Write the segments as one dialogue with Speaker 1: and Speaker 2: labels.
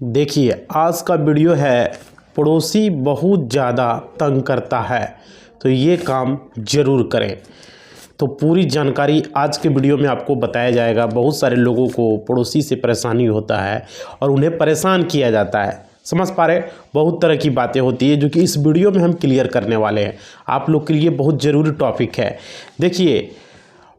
Speaker 1: देखिए, आज का वीडियो है पड़ोसी बहुत ज़्यादा तंग करता है तो ये काम ज़रूर करें। तो पूरी जानकारी आज के वीडियो में आपको बताया जाएगा। बहुत सारे लोगों को पड़ोसी से परेशानी होता है और उन्हें परेशान किया जाता है। समझ पा रहे, बहुत तरह की बातें होती है जो कि इस वीडियो में हम क्लियर करने वाले हैं। आप लोग के लिए बहुत ज़रूरी टॉपिक है। देखिए,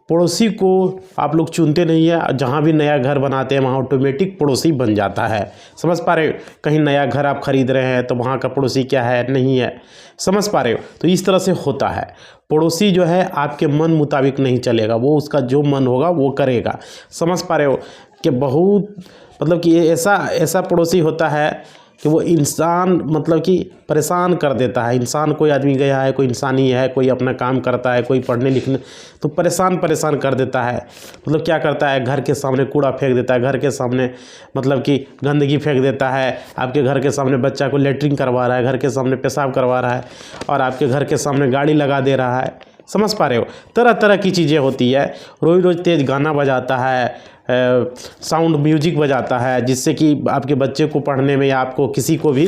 Speaker 1: पड़ोसी को आप लोग चुनते नहीं है, जहाँ भी नया घर बनाते हैं वहाँ ऑटोमेटिक पड़ोसी बन जाता है। समझ पा रहे हो, कहीं नया घर आप खरीद रहे हैं तो वहाँ का पड़ोसी क्या है नहीं है, समझ पा रहे हो। तो इस तरह से होता है। पड़ोसी जो है आपके मन मुताबिक नहीं चलेगा, वो उसका जो मन होगा वो करेगा। समझ पा रहे हो कि बहुत मतलब कि ऐसा पड़ोसी होता है कि वो इंसान मतलब कि परेशान कर देता है। इंसान कोई आदमी गया है, कोई इंसान ही है, कोई अपना काम करता है, कोई पढ़ने लिखने, तो परेशान कर देता है। मतलब क्या करता है, घर के सामने कूड़ा फेंक देता है, घर के सामने मतलब कि गंदगी फेंक देता है, आपके घर के सामने बच्चा को लेटरिन करवा रहा है, घर के सामने पेशाब करवा रहा है और आपके घर के सामने गाड़ी लगा दे रहा है। समझ पा रहे हो, तरह तरह की चीज़ें होती है। रोज़ रोज़ तेज़ गाना बजाता है, साउंड म्यूजिक बजाता है, जिससे कि आपके बच्चे को पढ़ने में या आपको किसी को भी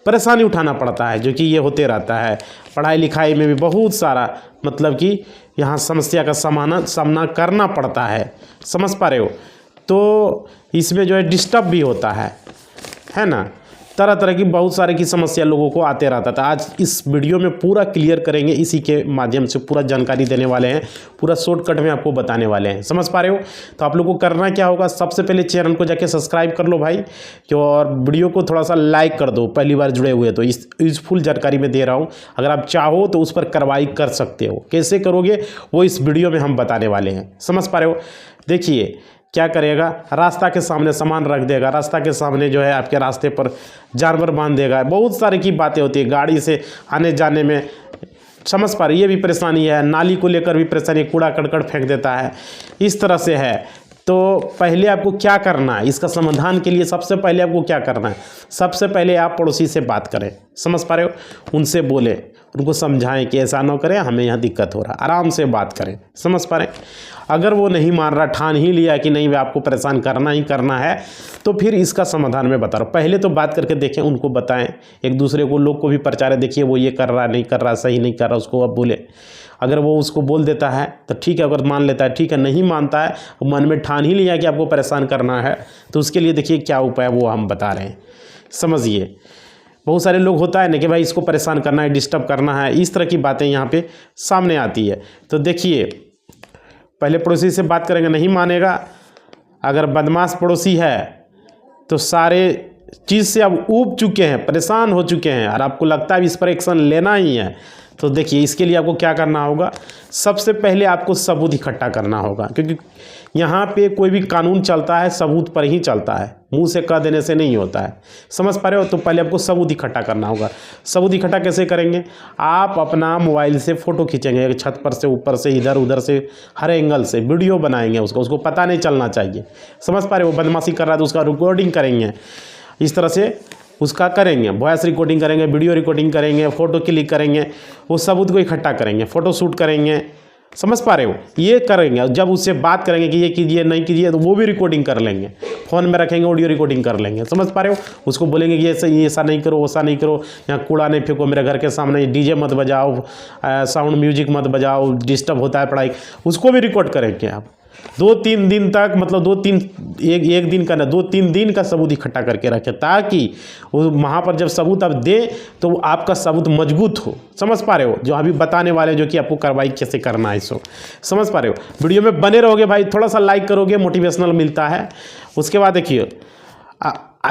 Speaker 1: परेशानी उठाना पड़ता है, जो कि ये होते रहता है। पढ़ाई लिखाई में भी बहुत सारा मतलब कि यहाँ समस्या का सामना करना पड़ता है। समझ पा रहे हो, तो इसमें जो है डिस्टर्ब भी होता है ना। तरह तरह की बहुत सारे की समस्या लोगों को आते रहता था। आज इस वीडियो में पूरा क्लियर करेंगे, इसी के माध्यम से पूरा जानकारी देने वाले हैं, पूरा शॉर्टकट में आपको बताने वाले हैं। समझ पा रहे हो, तो आप लोगों को करना क्या होगा, सबसे पहले चैनल को जाके सब्सक्राइब कर लो भाई, और वीडियो को थोड़ा सा लाइक कर दो। पहली बार जुड़े हुए तो इस यूजफुल जानकारी में दे रहा हूँ। अगर आप चाहो तो उस पर कार्रवाई कर सकते हो। कैसे करोगे वो इस वीडियो में हम बताने वाले हैं। समझ पा रहे हो, देखिए क्या करेगा, रास्ता के सामने सामान रख देगा, रास्ता के सामने जो है आपके रास्ते पर जानवर बांध देगा। बहुत सारी की बातें होती है, गाड़ी से आने जाने में। समझ पा रहे, ये भी परेशानी है। नाली को लेकर भी परेशानी, कूड़ा करकट फेंक देता है, इस तरह से है। तो पहले आपको क्या करना है, इसका समाधान के लिए सबसे पहले आपको क्या करना है, सबसे पहले आप पड़ोसी से बात करें। समझ पा रहे हो, उनसे बोले, उनको समझाएं कि ऐसा ना करें, हमें यहाँ दिक्कत हो रहा है। आराम से बात करें। समझ पा रहे, अगर वो नहीं मान रहा, ठान ही लिया कि नहीं आपको परेशान करना ही करना है, तो फिर इसका समाधान मैं बता रहा हूँ। पहले तो बात करके देखें, उनको बताएं, एक दूसरे को लोग को भी प्रचार, देखिए वो ये कर रहा नहीं कर रहा, सही नहीं कर रहा, उसको अब बोले। अगर वो उसको बोल देता है तो ठीक है, अगर मान लेता है ठीक है, नहीं मानता है, मन में ठान ही लिया कि आपको परेशान करना है, तो उसके लिए देखिए क्या उपाय वो हम बता रहे हैं। समझिए, बहुत सारे लोग होता है ना कि भाई इसको परेशान करना है, डिस्टर्ब करना है, इस तरह की बातें यहाँ पे सामने आती है। तो देखिए, पहले पड़ोसी से बात करेंगे, नहीं मानेगा। अगर बदमाश पड़ोसी है तो सारे चीज़ से अब ऊब चुके हैं, परेशान हो चुके हैं, और आपको लगता है इस पर एक्शन लेना ही है, तो देखिए इसके लिए आपको क्या करना होगा। सबसे पहले आपको सबूत इकट्ठा करना होगा, क्योंकि यहाँ पे कोई भी कानून चलता है सबूत पर ही चलता है, मुंह से कह देने से नहीं होता है। समझ पा रहे हो, तो पहले आपको सबूत इकट्ठा करना होगा। सबूत इकट्ठा कैसे करेंगे, आप अपना मोबाइल से फ़ोटो खींचेंगे, छत पर से, ऊपर से, इधर उधर से, हर एंगल से वीडियो बनाएंगे, उसको पता नहीं चलना चाहिए। समझ पा रहे हो, बदमाशी कर रहा है तो उसका रिकॉर्डिंग करेंगे, इस तरह से उसका करेंगे, वॉइस रिकॉर्डिंग करेंगे, वीडियो रिकॉर्डिंग करेंगे, फ़ोटो क्लिक करेंगे, वो सबूत को इकट्ठा करेंगे, फ़ोटो शूट करेंगे। समझ पा रहे हो, ये करेंगे। जब उससे बात करेंगे कि ये कीजिए नहीं कीजिए, तो वो भी रिकॉर्डिंग कर लेंगे, फ़ोन में रखेंगे, ऑडियो रिकॉर्डिंग कर लेंगे। समझ पा रहे हो, उसको बोलेंगे कि ये ऐसा नहीं करो, वैसा नहीं करो, यहाँ कूड़ा नहीं फेंको मेरे घर के सामने, डीजे मत बजाओ, साउंड म्यूजिक मत बजाओ, डिस्टर्ब होता है पढ़ाई, उसको भी रिकॉर्ड करेंगे आप। 2-3 दिन तक, मतलब एक दिन का ना, 2-3 दिन का सबूत इकट्ठा करके रखें, ताकि वो वहाँ पर जब सबूत आप दें तो आपका सबूत मजबूत हो। समझ पा रहे हो, जो अभी बताने वाले जो कि आपको कार्रवाई कैसे करना है इसको। समझ पा रहे हो, वीडियो में बने रहोगे भाई, थोड़ा सा लाइक करोगे, मोटिवेशनल मिलता है। उसके बाद देखिए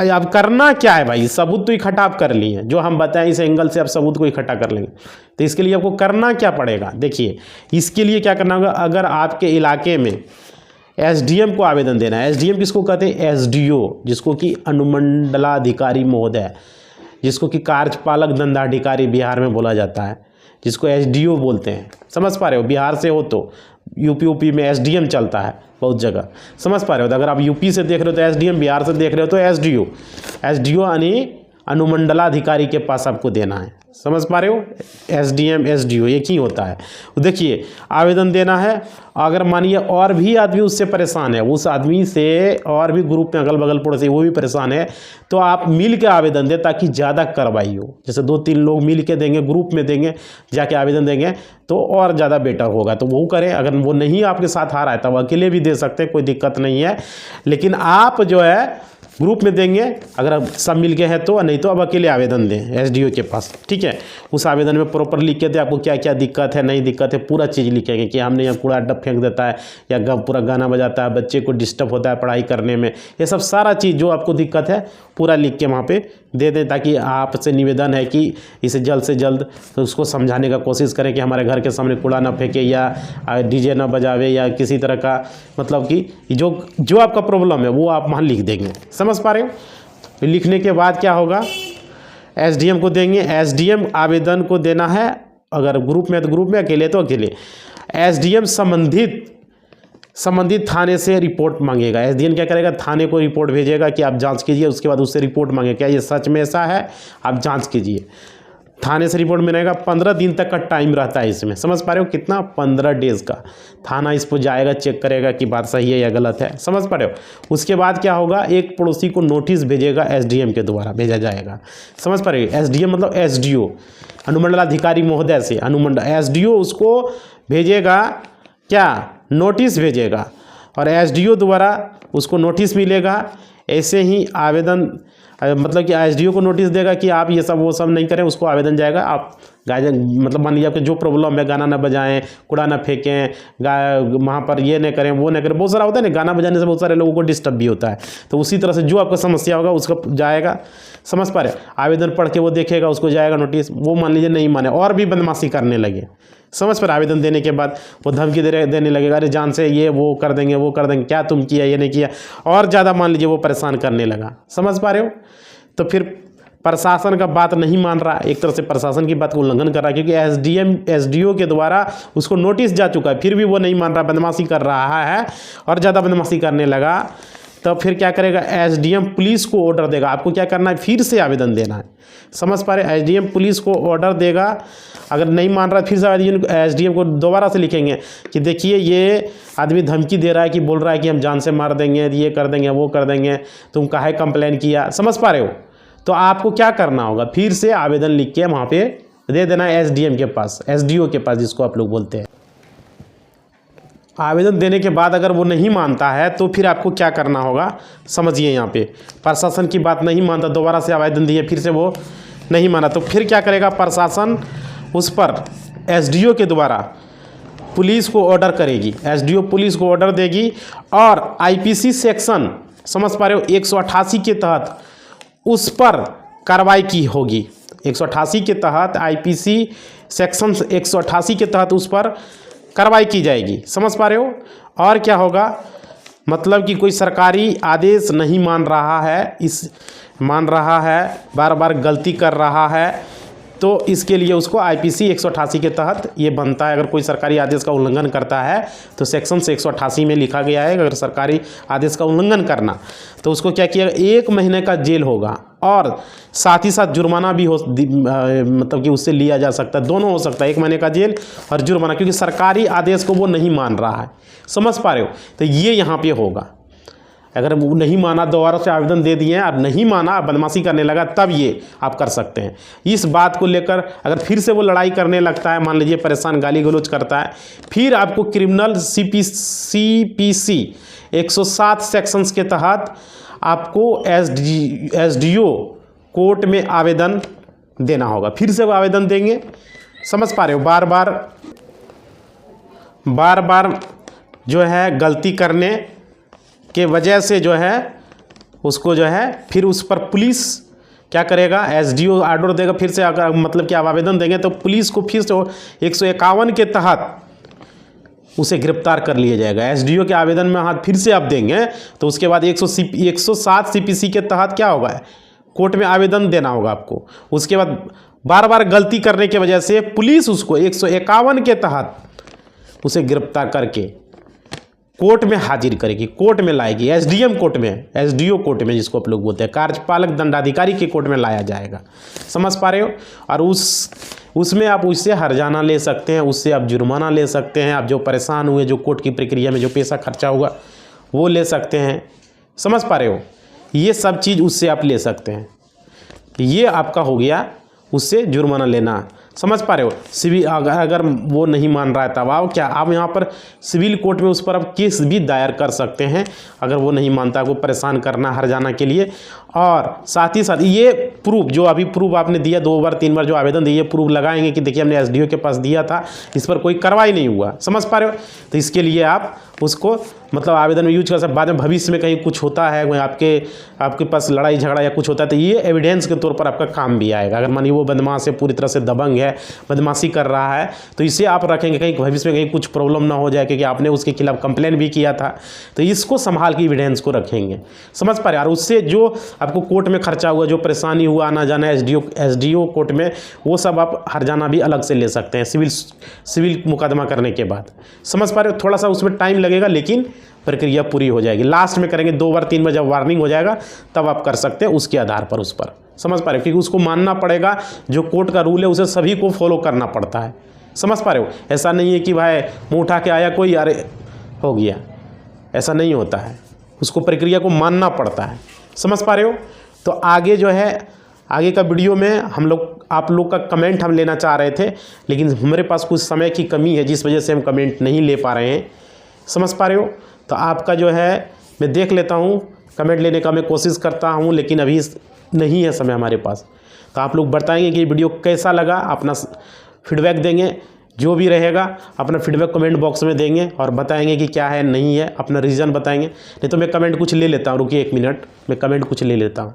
Speaker 1: अब करना क्या है भाई, सबूत तो इकट्ठा आप कर लिए, जो हम बताएं इस एंगल से आप सबूत को इकट्ठा कर लेंगे। तो इसके लिए आपको करना क्या पड़ेगा, देखिए इसके लिए क्या करना होगा। अगर आपके इलाके में एसडीएम को आवेदन देना है, एसडीएम किसको कहते हैं, एसडीओ, जिसको कि अनुमंडलाधिकारी महोदय, जिसको कि कार्यपालक दंडाधिकारी बिहार में बोला जाता है, जिसको एसडीओ बोलते हैं। समझ पा रहे हो, बिहार से हो तो यूपी में एसडीएम चलता है बहुत जगह। समझ पा रहे हो, तो अगर आप यूपी से देख रहे हो तो एसडीएम, बिहार से देख रहे हो तो एसडीओ यानी अनुमंडलाधिकारी के पास आपको देना है। समझ पा रहे हो, एसडीएम एसडीओ एक ही होता है। देखिए आवेदन देना है, अगर मानिए और भी आदमी उससे परेशान है, उस आदमी से और भी ग्रुप में अगल बगल पड़ोसी वो भी परेशान है, तो आप मिल के आवेदन दें ताकि ज़्यादा कार्रवाई हो। जैसे 2-3 लोग मिल के देंगे, ग्रुप में देंगे, जाके आवेदन देंगे तो और ज़्यादा बेटर होगा, तो वो करें। अगर वो नहीं आपके साथ आ रहा है तो अकेले भी दे सकते हैं, कोई दिक्कत नहीं है। लेकिन आप जो है ग्रुप में देंगे अगर अब सब मिल गए हैं तो, नहीं तो अब अकेले आवेदन दें एसडीओ के पास, ठीक है। उस आवेदन में प्रॉपर लिख के दें आपको क्या क्या दिक्कत है, नहीं दिक्कत है, पूरा चीज़ लिखेंगे कि हमने यहाँ कूड़ा डब फेंक देता है या पूरा गाना बजाता है, बच्चे को डिस्टर्ब होता है पढ़ाई करने में, ये सब सारा चीज़ जो आपको दिक्कत है पूरा लिख के वहाँ पे दे दें, ताकि आपसे निवेदन है कि इसे जल्द से जल्द तो उसको समझाने का कोशिश करें कि हमारे घर के सामने कूड़ा ना फेंके या डीजे ना बजावे या किसी तरह का, मतलब कि जो आपका प्रॉब्लम है वो आप वहाँ लिख देंगे। समझ पा रहे हो। तो लिखने के बाद क्या होगा, एसडीएम को देंगे। एसडीएम आवेदन को देना है, अगर ग्रुप में तो ग्रुप में, अकेले तो अकेले। एसडीएम संबंधित थाने से रिपोर्ट मांगेगा। एसडीएम क्या करेगा, थाने को रिपोर्ट भेजेगा कि आप जांच कीजिए, उसके बाद उससे रिपोर्ट मांगेगा क्या ये सच में ऐसा है, आप जांच कीजिए। थाने से रिपोर्ट मिलेगा, 15 दिन तक का टाइम रहता है इसमें। समझ पा रहे हो कितना, 15 डेज़ का। थाना इस पर जाएगा, चेक करेगा कि बात सही है या गलत है। समझ पा रहे हो। उसके बाद क्या होगा, एक पड़ोसी को नोटिस भेजेगा, एसडीएम के द्वारा भेजा जाएगा। समझ पा रहे हो। एसडीएम मतलब एसडीओ, अनुमंडलाधिकारी महोदय से एसडीओ उसको भेजेगा क्या, नोटिस भेजेगा, और एसडीओ द्वारा उसको नोटिस मिलेगा। ऐसे ही आवेदन मतलब कि एसडीओ को नोटिस देगा कि आप ये सब वो सब नहीं करें, उसको आवेदन जाएगा। आप मतलब मान लीजिए आपके जो प्रॉब्लम है, गाना ना बजाएं, कूड़ा ना फेंकें, वहाँ पर ये नहीं करें वो नहीं करें, बहुत सारा होता है ना, गाना बजाने से बहुत सारे लोगों को डिस्टर्ब भी होता है। तो उसी तरह से जो आपका समस्या होगा उसका जाएगा। समझ पा रहे, आवेदन पढ़ के वो देखेगा, उसको जाएगा नोटिस। वो मान लीजिए नहीं माने और भी बदमाशी करने लगे, समझ पर आवेदन देने के बाद वो धमकी देने लगेगा, अरे जान से ये वो कर देंगे वो कर देंगे, क्या तुम किया ये नहीं किया, और ज़्यादा मान लीजिए वो परेशान करने लगा। समझ पा रहे हो। तो फिर प्रशासन का बात नहीं मान रहा, एक तरह से प्रशासन की बात को उल्लंघन कर रहा है, क्योंकि एसडीएम एसडीओ के द्वारा उसको नोटिस जा चुका है, फिर भी वो नहीं मान रहा, बदमाशी कर रहा है और ज़्यादा बदमाशी करने लगा। तो फिर क्या करेगा, एसडीएम पुलिस को ऑर्डर देगा। आपको क्या करना है, फिर से आवेदन देना है। समझ पा रहे, एसडीएम पुलिस को ऑर्डर देगा। अगर नहीं मान रहा फिर से एसडीएम को दोबारा से लिखेंगे कि देखिए ये आदमी धमकी दे रहा है, कि बोल रहा है कि हम जान से मार देंगे, ये कर देंगे वो कर देंगे, तुम काहे कंप्लेन किया। समझ पा रहे हो। तो आपको क्या करना होगा, फिर से आवेदन लिख के वहाँ पे दे देना है एसडीएम के पास, एसडीओ के पास, जिसको आप लोग बोलते हैं। आवेदन देने के बाद अगर वो नहीं मानता है तो फिर आपको क्या करना होगा, समझिए। यहाँ पे प्रशासन की बात नहीं मानता, दोबारा से आवेदन दिए, फिर से वो नहीं माना, तो फिर क्या करेगा, प्रशासन उस पर एसडीओ के द्वारा पुलिस को ऑर्डर करेगी। एसडीओ पुलिस को ऑर्डर देगी और आईपीसी सेक्शन, समझ पा रहे हो, 188 के तहत उस पर कार्रवाई की होगी। 188 के तहत, आईपीसी सेक्शन 188 के तहत उस पर कार्रवाई की जाएगी। समझ पा रहे हो। और क्या होगा, मतलब कि कोई सरकारी आदेश नहीं मान रहा है, बार बार गलती कर रहा है, तो इसके लिए उसको आईपीसी 188 के तहत ये बनता है। अगर कोई सरकारी आदेश का उल्लंघन करता है तो सेक्शन 188 में लिखा गया है, अगर सरकारी आदेश का उल्लंघन करना तो उसको क्या किया, 1 महीने का जेल होगा और साथ ही साथ जुर्माना भी हो, मतलब कि उससे लिया जा सकता है, दोनों हो सकता है, 1 महीने का जेल और जुर्माना, क्योंकि सरकारी आदेश को वो नहीं मान रहा है। समझ पा रहे हो। तो ये यहाँ पे होगा। अगर वो नहीं माना, दोबारा से आवेदन दे दिए और नहीं माना, बदमाशी करने लगा, तब ये आप कर सकते हैं। इस बात को लेकर अगर फिर से वो लड़ाई करने लगता है, मान लीजिए परेशान, गाली गलौज करता है, फिर आपको क्रिमिनल सीपीसी 107 सेक्शंस के तहत आपको एसडीओ कोर्ट में आवेदन देना होगा। फिर से वो आवेदन देंगे। समझ पा रहे हो। बार बार जो है गलती करने के वजह से जो है उसको जो है फिर उस पर पुलिस क्या करेगा, एसडीओ ऑर्डर देगा। फिर से अगर मतलब कि आप आवेदन देंगे तो पुलिस को फिर से 151 के तहत उसे गिरफ्तार कर लिया जाएगा। एसडीओ के आवेदन में हाथ फिर से आप देंगे तो उसके बाद 107 सीपीसी के तहत क्या होगा, कोर्ट में आवेदन देना होगा आपको। उसके बाद बार बार गलती करने की वजह से पुलिस उसको 151 के तहत उसे गिरफ्तार करके कोर्ट में हाजिर करेगी, कोर्ट में लाएगी, एसडीएम कोर्ट में, एसडीओ कोर्ट में जिसको आप लोग बोलते हैं, कार्यपालक दंडाधिकारी के कोर्ट में लाया जाएगा। समझ पा रहे हो। और उसमें आप उससे हर्जाना ले सकते हैं, उससे आप जुर्माना ले सकते हैं, आप जो परेशान हुए, जो कोर्ट की प्रक्रिया में जो पैसा खर्चा हुआ वो ले सकते हैं। समझ पा रहे हो। ये सब चीज़ उससे आप ले सकते हैं। ये आपका हो गया उससे जुर्माना लेना। समझ पा रहे हो। सिविल अगर वो नहीं मान रहा है तब आप क्या, आप यहाँ पर सिविल कोर्ट में उस पर आप केस भी दायर कर सकते हैं अगर वो नहीं मानता, आपको परेशान करना हर्जाना के लिए। और साथ ही साथ ये प्रूफ, जो अभी प्रूफ आपने दिया 2 बार 3 बार जो आवेदन दिए, प्रूफ लगाएंगे कि देखिए हमने एसडीओ के पास दिया था, इस पर कोई कार्रवाई नहीं हुआ। समझ पा रहे हो। तो इसके लिए आप उसको मतलब आवेदन में यूज कर सकते। बाद में भविष्य में कहीं कुछ होता है, आपके पास लड़ाई झगड़ा या कुछ होता है, तो ये एविडेंस के तौर पर आपका काम भी आएगा। अगर मानिए वो बदमाश है, पूरी तरह से दबंग है, बदमाशी कर रहा है, तो इसे आप रखेंगे, कहीं भविष्य में कहीं कुछ प्रॉब्लम ना हो जाए, क्योंकि आपने उसके खिलाफ कंप्लेन भी किया था, तो इसको संभाल के एविडेंस को रखेंगे। समझ पा रहे। और उससे जो आपको कोर्ट में खर्चा हुआ, जो परेशानी हुआ, आना जाना एसडीओ कोर्ट में, वो सब आप हर्जाना भी अलग से ले सकते हैं सिविल मुकदमा करने के बाद। समझ पा रहे हो। थोड़ा सा उसमें टाइम लगेगा, लेकिन प्रक्रिया पूरी हो जाएगी। लास्ट में करेंगे 2 बार 3 बार जब वार्निंग हो जाएगा तब आप कर सकते हैं उसके आधार पर उस पर। समझ पा रहे हो। क्योंकि उसको मानना पड़ेगा, जो कोर्ट का रूल है उसे सभी को फॉलो करना पड़ता है। समझ पा रहे हो। ऐसा नहीं है कि भाई मुँह उठा के आया कोई, अरे हो गया, ऐसा नहीं होता है। उसको प्रक्रिया को मानना पड़ता है। समझ पा रहे हो। तो आगे जो है, आगे का वीडियो में आप लोग का कमेंट हम लेना चाह रहे थे, लेकिन हमारे पास कुछ समय की कमी है जिस वजह से हम कमेंट नहीं ले पा रहे हैं। समझ पा रहे हो। तो आपका जो है मैं देख लेता हूँ, कमेंट लेने का मैं कोशिश करता हूँ, लेकिन अभी नहीं है समय हमारे पास। तो आप लोग बताएंगे कि ये वीडियो कैसा लगा, अपना फीडबैक देंगे, जो भी रहेगा अपना फीडबैक कमेंट बॉक्स में देंगे और बताएंगे कि क्या है नहीं है, अपना रीज़न बताएंगे। नहीं तो मैं कमेंट कुछ ले लेता हूँ, रुकिए 1 मिनट, मैं कमेंट कुछ ले लेता हूँ।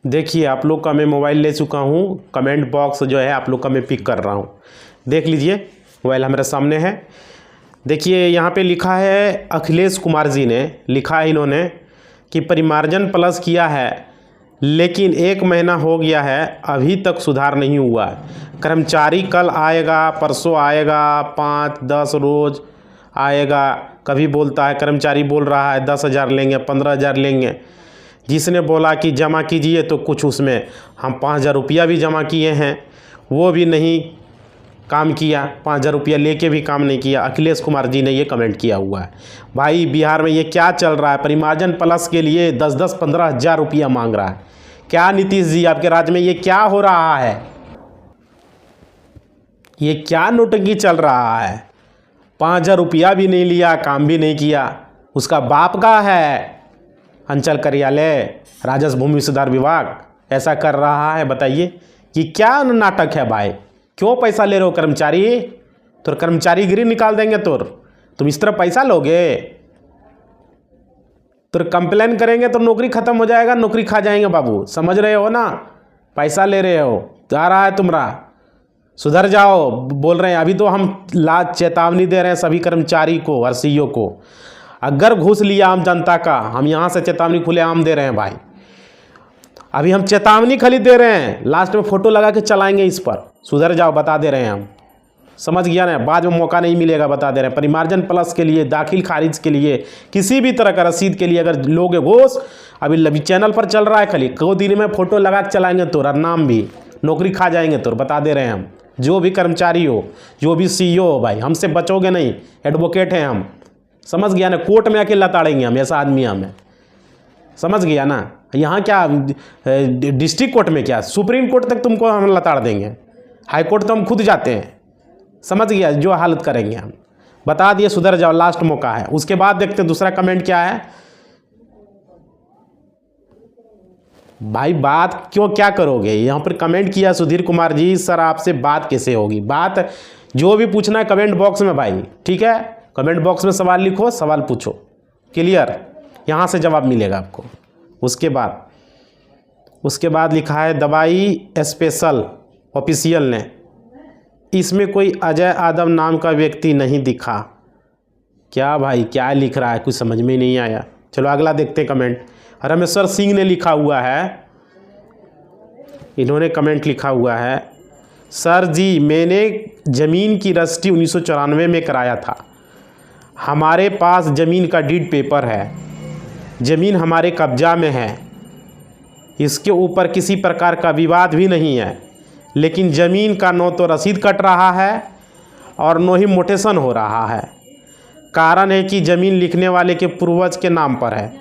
Speaker 1: देखिए आप लोग का मैं मोबाइल ले चुका हूँ, कमेंट बॉक्स जो है आप लोग का मैं पिक कर रहा हूँ, देख लीजिए, मोबाइल हमारे सामने है। देखिए यहाँ पे लिखा है, अखिलेश कुमार जी ने लिखा है इन्होंने कि परिमार्जन प्लस किया है लेकिन 1 महीना हो गया है, अभी तक सुधार नहीं हुआ। कर्मचारी कल आएगा, परसों आएगा, 5-10 रोज़ आएगा, कभी बोलता है, कर्मचारी बोल रहा है 10,000 लेंगे, 15,000 लेंगे। जिसने बोला कि जमा कीजिए तो कुछ उसमें हम 5,000 रुपया भी जमा किए हैं, वो भी नहीं काम किया, 5,000 रुपया लेके भी काम नहीं किया। अखिलेश कुमार जी ने ये कमेंट किया हुआ है। भाई बिहार में ये क्या चल रहा है? परिमार्जन प्लस के लिए 10-10, 15,000 रुपया मांग रहा है। क्या नीतीश जी आपके राज्य में ये क्या हो रहा है? ये क्या नोटंकी चल रहा है? 5,000 रुपया भी नहीं लिया, काम भी नहीं किया। उसका बाप का है अंचल कार्यालय, राजस्व भूमि सुधार विभाग ऐसा कर रहा है। बताइए कि क्या नाटक है भाई? क्यों पैसा ले रहे हो कर्मचारी? तो कर्मचारी गिरी निकाल देंगे तुम इस तरह पैसा लोगे? तो कंप्लेन करेंगे तो नौकरी ख़त्म हो जाएगा, नौकरी खा जाएंगे बाबू, समझ रहे हो ना। पैसा ले रहे हो, जा रहा है तुम्हारा, सुधर जाओ बोल रहे हैं। अभी तो हम चेतावनी दे रहे हैं सभी कर्मचारी को और सीईओ को, अगर घूस लिया आम जनता का, हम यहाँ से चेतावनी खुलेआम दे रहे हैं भाई। अभी हम चेतावनी खाली दे रहे हैं, लास्ट में फ़ोटो लगा के चलाएंगे इस पर, सुधर जाओ बता दे रहे हैं हम, समझ गया ना। बाद में मौका नहीं मिलेगा, बता दे रहे हैं। परिमार्जन प्लस के लिए, दाखिल खारिज के लिए, किसी भी तरह का रसीद के लिए अगर लोगे घूस, अभी चैनल पर चल रहा है खाली, 2 दिन में फ़ोटो लगा के चलाएंगे तो और नाम भी, नौकरी खा जाएंगे तो, बता दे रहे हैं हम। जो भी कर्मचारी हो, जो भी सीईओ हो भाई, हमसे बचोगे नहीं, एडवोकेट हैं हम, समझ गया ना। कोर्ट में आके लताड़ेंगे हम, ऐसा आदमी हमें, समझ गया ना। यहाँ क्या डिस्ट्रिक्ट कोर्ट में, क्या सुप्रीम कोर्ट तक तुमको हम लताड़ देंगे, हाई कोर्ट तो हम खुद जाते हैं, समझ गया। जो हालत करेंगे हम, बता दिए, सुधर जाओ, लास्ट मौका है। उसके बाद देखते हैं दूसरा कमेंट क्या है भाई। बात क्यों क्या करोगे, यहाँ पर कमेंट किया सुधीर कुमार जी, सर आपसे बात कैसे होगी। बात जो भी पूछना है कमेंट बॉक्स में भाई, ठीक है, कमेंट बॉक्स में सवाल लिखो, सवाल पूछो, क्लियर, यहाँ से जवाब मिलेगा आपको। उसके बाद लिखा है दवाई स्पेशल ऑफिशियल ने, इसमें कोई अजय आदम नाम का व्यक्ति नहीं दिखा। क्या भाई क्या लिख रहा है, कुछ समझ में नहीं आया। चलो अगला देखते हैं कमेंट। रामेश्वर सिंह ने लिखा हुआ है, इन्होंने कमेंट लिखा हुआ है, सर जी मैंने ज़मीन की रजिस्ट्री 1994 में कराया था, हमारे पास ज़मीन का डीड पेपर है, ज़मीन हमारे कब्जा में है, इसके ऊपर किसी प्रकार का विवाद भी नहीं है, लेकिन ज़मीन का न तो रसीद कट रहा है और न ही मोटेशन हो रहा है। कारण है कि ज़मीन लिखने वाले के पूर्वज के नाम पर है।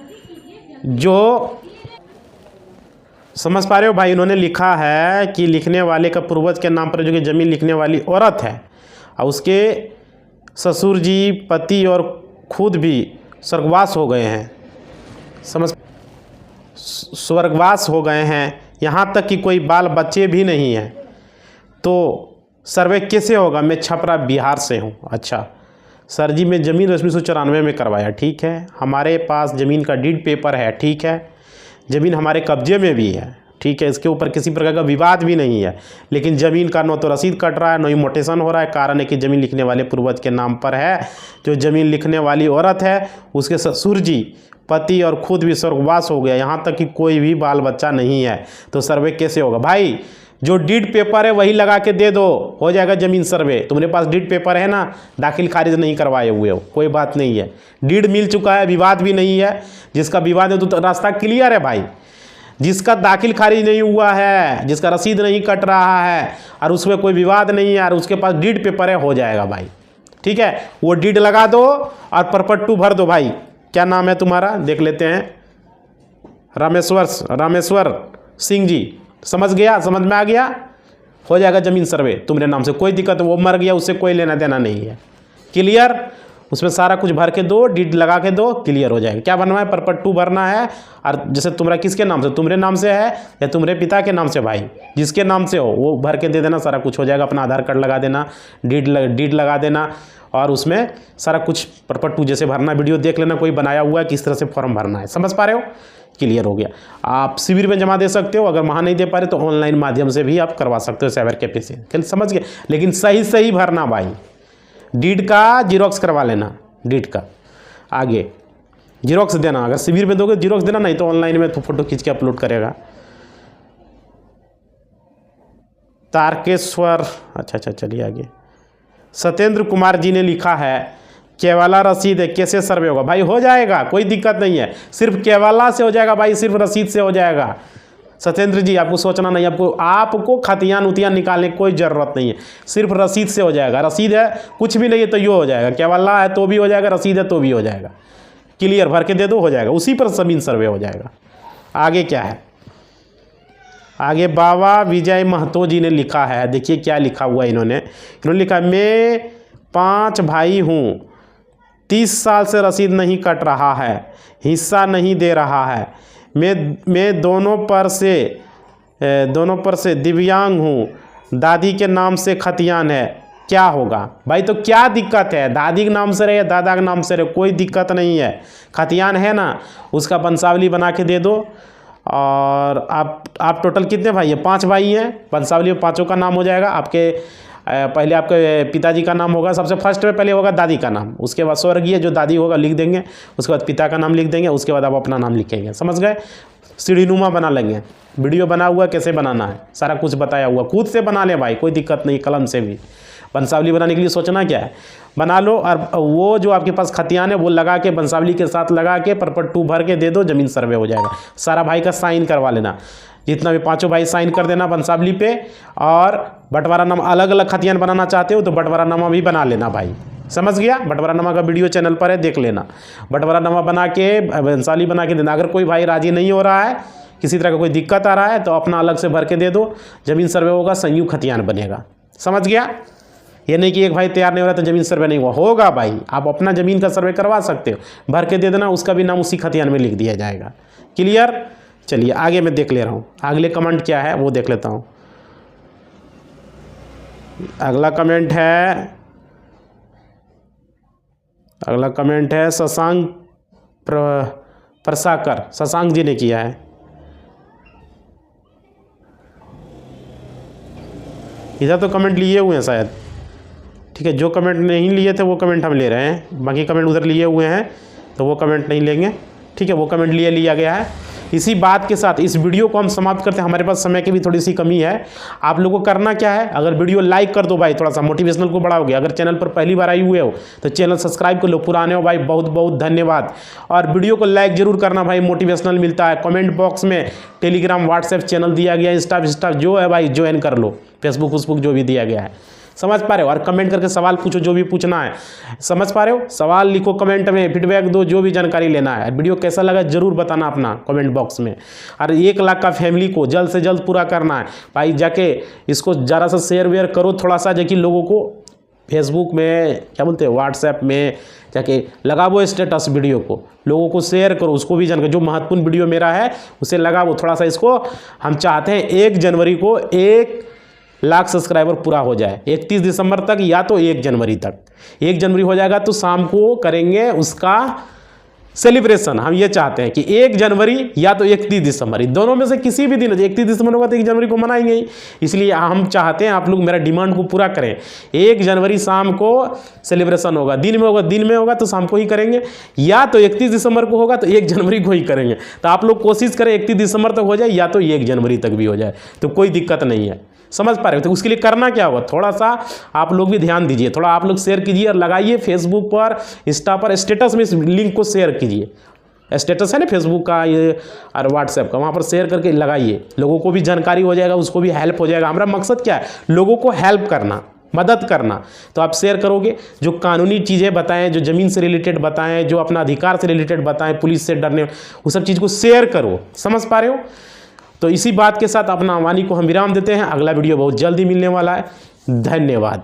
Speaker 1: जो समझ पा रहे हो भाई, इन्होंने लिखा है कि लिखने वाले का पूर्वज के नाम पर जो कि ज़मीन लिखने वाली औरत है, और उसके ससुर जी, पति और खुद भी स्वर्गवास हो गए हैं, स्वर्गवास हो गए हैं, यहाँ तक कि कोई बाल बच्चे भी नहीं हैं। तो सर्वे कैसे होगा, मैं छपरा बिहार से हूँ। अच्छा सर जी, मैं ज़मीन 1994 में करवाया, ठीक है, हमारे पास ज़मीन का डीड पेपर है, ठीक है, ज़मीन हमारे कब्जे में भी है, ठीक है, इसके ऊपर किसी प्रकार का विवाद भी नहीं है, लेकिन ज़मीन का न तो रसीद कट रहा है, न ही मोटेशन हो रहा है। कारण है कि ज़मीन लिखने वाले पूर्वज के नाम पर है। जो ज़मीन लिखने वाली औरत है, उसके ससुर जी, पति और खुद भी स्वर्गवास हो गया, यहाँ तक कि कोई भी बाल बच्चा नहीं है। तो सर्वे कैसे होगा भाई, जो डीड पेपर है वही लगा के दे दो, हो जाएगा ज़मीन सर्वे। तुम्हारे पास डीड पेपर है ना, दाखिल खारिज नहीं करवाए हुए हो, कोई बात नहीं है, डीड मिल चुका है, विवाद भी नहीं है। जिसका विवाद है तो रास्ता क्लियर है भाई। जिसका दाखिल खारिज नहीं हुआ है, जिसका रसीद नहीं कट रहा है और उसमें कोई विवाद नहीं है और उसके पास डीड पेपर है, हो जाएगा भाई, ठीक है। वो डीड लगा दो और परपट्टू भर दो भाई। क्या नाम है तुम्हारा, देख लेते हैं, रामेश्वर सिंह जी, समझ गया, समझ में आ गया, हो जाएगा ज़मीन सर्वे तुम्हारे नाम से, कोई दिक्कत, वो मर गया, उससे कोई लेना देना नहीं है, क्लियर। उसमें सारा कुछ भर के दो, डीड लगा के दो, क्लियर हो जाएगा। क्या बनना है, परपट्टू भरना है। और जैसे तुम्हारा किसके नाम से, तुम्हारे नाम से है या तुम्हारे पिता के नाम से, भाई जिसके नाम से हो वो भर के दे देना, सारा कुछ हो जाएगा। अपना आधार कार्ड लगा देना, डीड लगा देना, और उसमें सारा कुछ परपट्टू जैसे भरना। वीडियो देख लेना, कोई बनाया हुआ है किस तरह से फॉर्म भरना है, समझ पा रहे हो, क्लियर हो गया। आप शिविर में जमा दे सकते हो, अगर वहाँ नहीं दे पा रहे तो ऑनलाइन माध्यम से भी आप करवा सकते हो, साइबर कैफे से, समझ गए। लेकिन सही भरना भाई, डीड का जीरोक्स करवा लेना, डीड का आगे जीरोक्स देना, अगर शिविर में दोगे जीरोक्स देना, नहीं तो ऑनलाइन में तो फोटो खींच के अपलोड करेगा। तारकेश्वर, अच्छा चलिए आगे। सत्येंद्र कुमार जी ने लिखा है, केवाला रसीद है, कैसे सर्वे होगा भाई, हो जाएगा, कोई दिक्कत नहीं है, सिर्फ केवाला से हो जाएगा भाई, सिर्फ रसीद से हो जाएगा। सत्येंद्र जी आपको सोचना नहीं, आपको खतियान उतियान निकालने की कोई ज़रूरत नहीं है, सिर्फ रसीद से हो जाएगा। रसीद है, कुछ भी नहीं है तो यो हो जाएगा, केवाला है तो भी हो जाएगा, रसीद है तो भी हो जाएगा, क्लियर, भर के दे दो, हो जाएगा, उसी पर ज़मीन सर्वे हो जाएगा। आगे क्या है, आगे बाबा विजय महतो जी ने लिखा है, देखिए क्या लिखा हुआ है इन्होंने लिखा, मैं 5 भाई हूँ, 30 साल से रसीद नहीं कट रहा है, हिस्सा नहीं दे रहा है, मैं दोनों पर से दिव्यांग हूँ, दादी के नाम से खतियान है, क्या होगा भाई? तो क्या दिक्कत है? दादी के नाम से रहे या दादा के नाम से रहे, कोई दिक्कत नहीं है। खतियान है ना, उसका वंशावली बना के दे दो। और आप टोटल कितने भाई हैं? 5 भाई हैं। वंशावली में 5 का नाम हो जाएगा। आपके पहले आपके पिताजी का नाम होगा, सबसे फर्स्ट में पहले होगा दादी का नाम, उसके बाद स्वर्गीय जो दादी होगा लिख देंगे, उसके बाद पिता का नाम लिख देंगे, उसके बाद आप अपना नाम लिखेंगे। समझ गए? सीढ़ीनुमा बना लेंगे। वीडियो बना हुआ कैसे बनाना है, सारा कुछ बताया हुआ, खुद से बना ले भाई, कोई दिक्कत नहीं, कलम से भी। वंशावली बनाने के लिए सोचना क्या है, बना लो। और वो जो आपके पास खतियान है वो लगा के, वंशावली के साथ लगा के परपट 2 भर के दे दो, ज़मीन सर्वे हो जाएगा। सारा भाई का साइन करवा लेना, जितना भी 5 भाई साइन कर देना वंशावली पे। और बंटवारानामा अलग अलग खतियान बनाना चाहते हो तो बंटवारानामा भी बना लेना भाई। समझ गया? बंटवारानामा का वीडियो चैनल पर है, देख लेना। बंटवारानामा बना के वंशावली बना के देना। अगर कोई भाई राजी नहीं हो रहा है, किसी तरह का कोई दिक्कत आ रहा है, तो अपना अलग से भर के दे दो, ज़मीन सर्वे होगा, संयुक्त खतियान बनेगा। समझ गया? ये नहीं कि एक भाई तैयार नहीं हो रहा तो ज़मीन सर्वे नहीं हुआ, होगा भाई। आप अपना ज़मीन का सर्वे करवा सकते हो, भर के दे देना, उसका भी नाम उसी खतियान में लिख दिया जाएगा। क्लियर? चलिए आगे मैं देख ले रहा हूँ, अगले कमेंट क्या है वो देख लेता हूँ। अगला कमेंट है शशांक प्रसाकर, शशांक जी ने किया है। इधर तो कमेंट लिए हुए हैं शायद, ठीक है। जो कमेंट नहीं लिए थे वो कमेंट हम ले रहे हैं, बाकी कमेंट उधर लिए हुए हैं तो वो कमेंट नहीं लेंगे, ठीक है। वो कमेंट लिया गया है। इसी बात के साथ इस वीडियो को हम समाप्त करते हैं, हमारे पास समय की भी थोड़ी सी कमी है। आप लोगों को करना क्या है, अगर वीडियो लाइक कर दो भाई, थोड़ा सा मोटिवेशनल को बढ़ाओगे। अगर चैनल पर पहली बार आई हुए हो तो चैनल सब्सक्राइब कर लो, पुराने हो भाई बहुत बहुत धन्यवाद। और वीडियो को लाइक जरूर करना भाई, मोटिवेशनल मिलता है। कमेंट बॉक्स में टेलीग्राम व्हाट्सएप चैनल दिया गया, इंस्टा जो है भाई ज्वाइन कर लो, फेसबुक जो भी दिया गया है। समझ पा रहे हो? और कमेंट करके सवाल पूछो, जो भी पूछना है। समझ पा रहे हो? सवाल लिखो कमेंट में, फीडबैक दो, जो भी जानकारी लेना है। वीडियो कैसा लगा जरूर बताना अपना कमेंट बॉक्स में। और 1 लाख का फैमिली को जल्द से जल्द पूरा करना है भाई। जाके इसको ज़रा सा शेयर वेयर करो थोड़ा सा, जाकि लोगों को फेसबुक में क्या बोलते हैं, व्हाट्सएप में जाके लगाओ स्टेटस, वीडियो को लोगों को शेयर करो, उसको भी जानकर। जो महत्वपूर्ण वीडियो मेरा है उसे लगाओ थोड़ा सा। इसको हम चाहते हैं 1 जनवरी को 1 लाख सब्सक्राइबर पूरा हो जाए, 31 दिसंबर तक या तो 1 जनवरी तक। 1 जनवरी हो जाएगा तो शाम को करेंगे उसका सेलिब्रेशन। हम ये चाहते हैं कि 1 जनवरी या तो 31 दिसंबर, दोनों में से किसी भी दिन। 31 दिसंबर होगा तो 1 जनवरी को मनाएंगे ही। इसलिए हम चाहते हैं आप लोग मेरा डिमांड को पूरा करें। 1 जनवरी शाम को सेलिब्रेशन होगा, दिन में होगा तो शाम को ही करेंगे, या तो 31 दिसंबर को होगा तो 1 जनवरी को ही करेंगे। तो आप लोग कोशिश करें 31 दिसंबर तक हो जाए या तो 1 जनवरी तक भी हो जाए, तो कोई दिक्कत नहीं है। समझ पा रहे हो? तो उसके लिए करना क्या होगा, थोड़ा सा आप लोग भी ध्यान दीजिए, थोड़ा आप लोग शेयर कीजिए और लगाइए फेसबुक पर, इंस्टा पर, स्टेटस में इस लिंक को शेयर कीजिए। स्टेटस है ना फेसबुक का ये और व्हाट्सएप का, वहाँ पर शेयर करके लगाइए, लोगों को भी जानकारी हो जाएगा, उसको भी हेल्प हो जाएगा। हमारा मकसद क्या है, लोगों को हेल्प करना, मदद करना। तो आप शेयर करोगे, जो कानूनी चीज़ें बताएं, जो ज़मीन से रिलेटेड बताएं, जो अपना अधिकार से रिलेटेड बताएं, पुलिस से डरने, वो सब चीज़ को शेयर करो। समझ पा रहे हो? तो इसी बात के साथ अपना वाणी को हम विराम देते हैं। अगला वीडियो बहुत जल्दी मिलने वाला है। धन्यवाद।